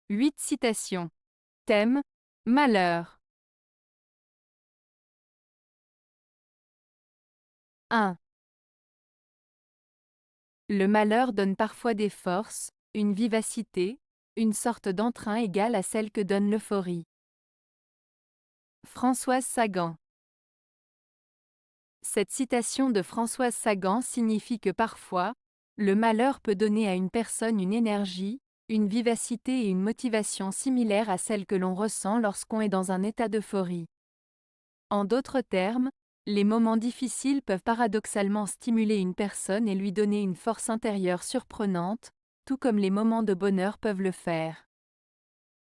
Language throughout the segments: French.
8 citations. Thème: malheur. 1. Le malheur donne parfois des forces, une vivacité, une sorte d'entrain égale à celle que donne l'euphorie. Françoise Sagan. Cette citation de Françoise Sagan signifie que parfois, le malheur peut donner à une personne une énergie, une vivacité et une motivation similaires à celles que l'on ressent lorsqu'on est dans un état d'euphorie. En d'autres termes, les moments difficiles peuvent paradoxalement stimuler une personne et lui donner une force intérieure surprenante, tout comme les moments de bonheur peuvent le faire.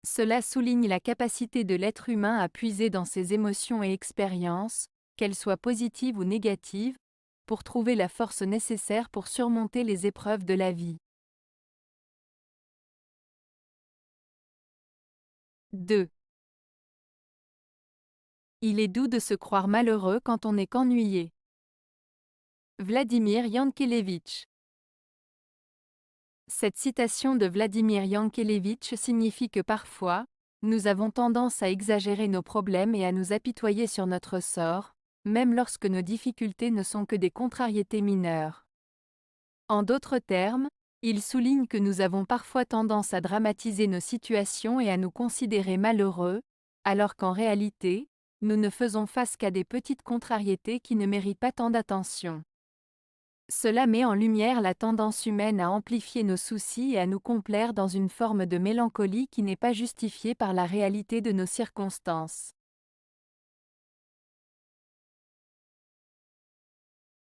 Cela souligne la capacité de l'être humain à puiser dans ses émotions et expériences, qu'elles soient positives ou négatives, pour trouver la force nécessaire pour surmonter les épreuves de la vie. 2. Il est doux de se croire malheureux quand on n'est qu'ennuyé. Vladimir Yankelevitch. Cette citation de Vladimir Yankelevitch signifie que parfois, nous avons tendance à exagérer nos problèmes et à nous apitoyer sur notre sort, même lorsque nos difficultés ne sont que des contrariétés mineures. En d'autres termes, il souligne que nous avons parfois tendance à dramatiser nos situations et à nous considérer malheureux, alors qu'en réalité, nous ne faisons face qu'à des petites contrariétés qui ne méritent pas tant d'attention. Cela met en lumière la tendance humaine à amplifier nos soucis et à nous complaire dans une forme de mélancolie qui n'est pas justifiée par la réalité de nos circonstances.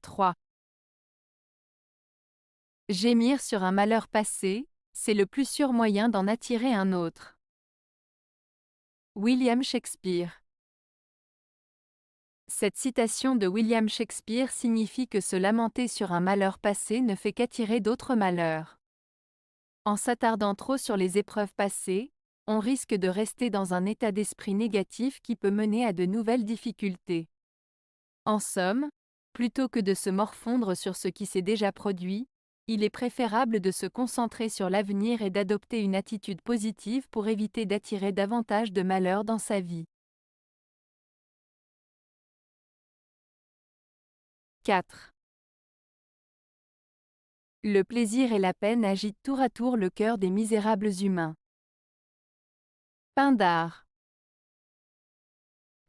3. Gémir sur un malheur passé, c'est le plus sûr moyen d'en attirer un autre. William Shakespeare. Cette citation de William Shakespeare signifie que se lamenter sur un malheur passé ne fait qu'attirer d'autres malheurs. En s'attardant trop sur les épreuves passées, on risque de rester dans un état d'esprit négatif qui peut mener à de nouvelles difficultés. En somme, plutôt que de se morfondre sur ce qui s'est déjà produit, il est préférable de se concentrer sur l'avenir et d'adopter une attitude positive pour éviter d'attirer davantage de malheurs dans sa vie. 4. Le plaisir et la peine agitent tour à tour le cœur des misérables humains. Pindare.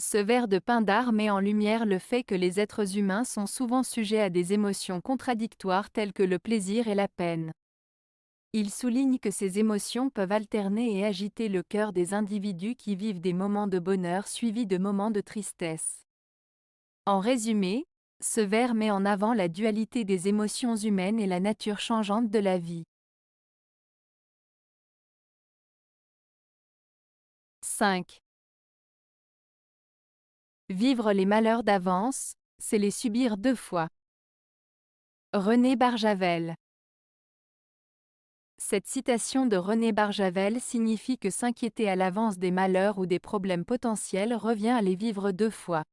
Ce vers de Pindare met en lumière le fait que les êtres humains sont souvent sujets à des émotions contradictoires telles que le plaisir et la peine. Il souligne que ces émotions peuvent alterner et agiter le cœur des individus qui vivent des moments de bonheur suivis de moments de tristesse. En résumé, ce vers met en avant la dualité des émotions humaines et la nature changeante de la vie. 5. Vivre les malheurs d'avance, c'est les subir deux fois. René Barjavel. Cette citation de René Barjavel signifie que s'inquiéter à l'avance des malheurs ou des problèmes potentiels revient à les vivre deux fois.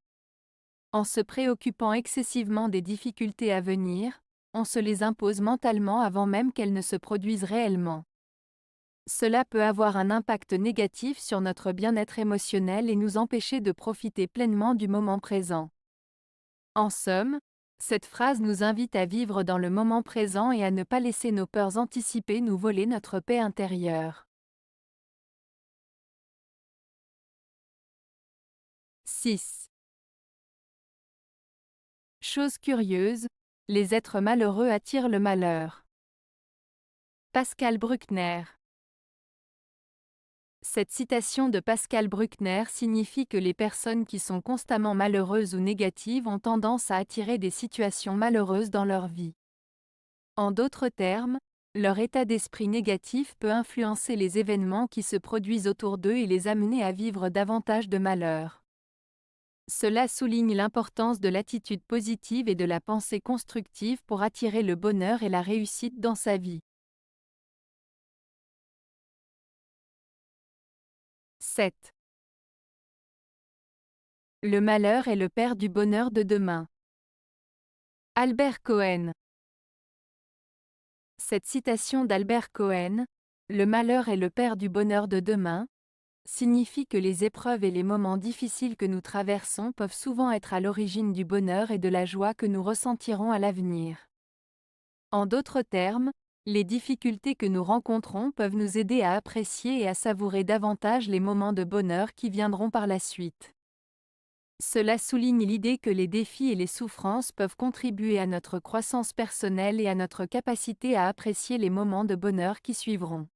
En se préoccupant excessivement des difficultés à venir, on se les impose mentalement avant même qu'elles ne se produisent réellement. Cela peut avoir un impact négatif sur notre bien-être émotionnel et nous empêcher de profiter pleinement du moment présent. En somme, cette phrase nous invite à vivre dans le moment présent et à ne pas laisser nos peurs anticipées nous voler notre paix intérieure. 6. Chose curieuse, les êtres malheureux attirent le malheur. Pascal Bruckner. Cette citation de Pascal Bruckner signifie que les personnes qui sont constamment malheureuses ou négatives ont tendance à attirer des situations malheureuses dans leur vie. En d'autres termes, leur état d'esprit négatif peut influencer les événements qui se produisent autour d'eux et les amener à vivre davantage de malheur. Cela souligne l'importance de l'attitude positive et de la pensée constructive pour attirer le bonheur et la réussite dans sa vie. 7. Le malheur est le père du bonheur de demain. Albert Cohen. Cette citation d'Albert Cohen, Le malheur est le père du bonheur de demain, signifie que les épreuves et les moments difficiles que nous traversons peuvent souvent être à l'origine du bonheur et de la joie que nous ressentirons à l'avenir. En d'autres termes, les difficultés que nous rencontrons peuvent nous aider à apprécier et à savourer davantage les moments de bonheur qui viendront par la suite. Cela souligne l'idée que les défis et les souffrances peuvent contribuer à notre croissance personnelle et à notre capacité à apprécier les moments de bonheur qui suivront.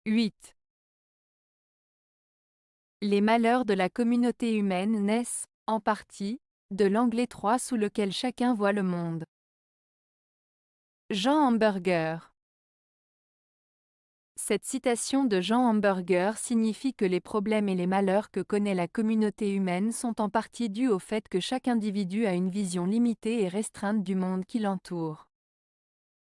8. Les malheurs de la communauté humaine naissent, en partie, de l'angle étroit sous lequel chacun voit le monde. Jean Hamburger. Cette citation de Jean Hamburger signifie que les problèmes et les malheurs que connaît la communauté humaine sont en partie dus au fait que chaque individu a une vision limitée et restreinte du monde qui l'entoure.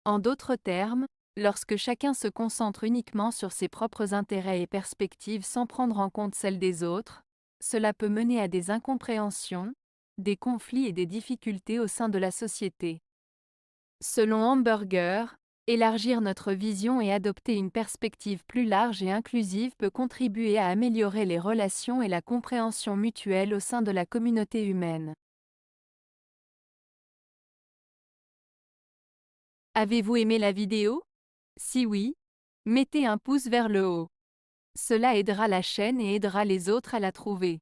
En d'autres termes, lorsque chacun se concentre uniquement sur ses propres intérêts et perspectives sans prendre en compte celles des autres, cela peut mener à des incompréhensions, des conflits et des difficultés au sein de la société. Selon Hamburger, élargir notre vision et adopter une perspective plus large et inclusive peut contribuer à améliorer les relations et la compréhension mutuelle au sein de la communauté humaine. Avez-vous aimé la vidéo? Si oui, mettez un pouce vers le haut. Cela aidera la chaîne et aidera les autres à la trouver.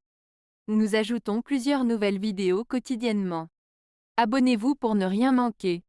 Nous ajoutons plusieurs nouvelles vidéos quotidiennement. Abonnez-vous pour ne rien manquer.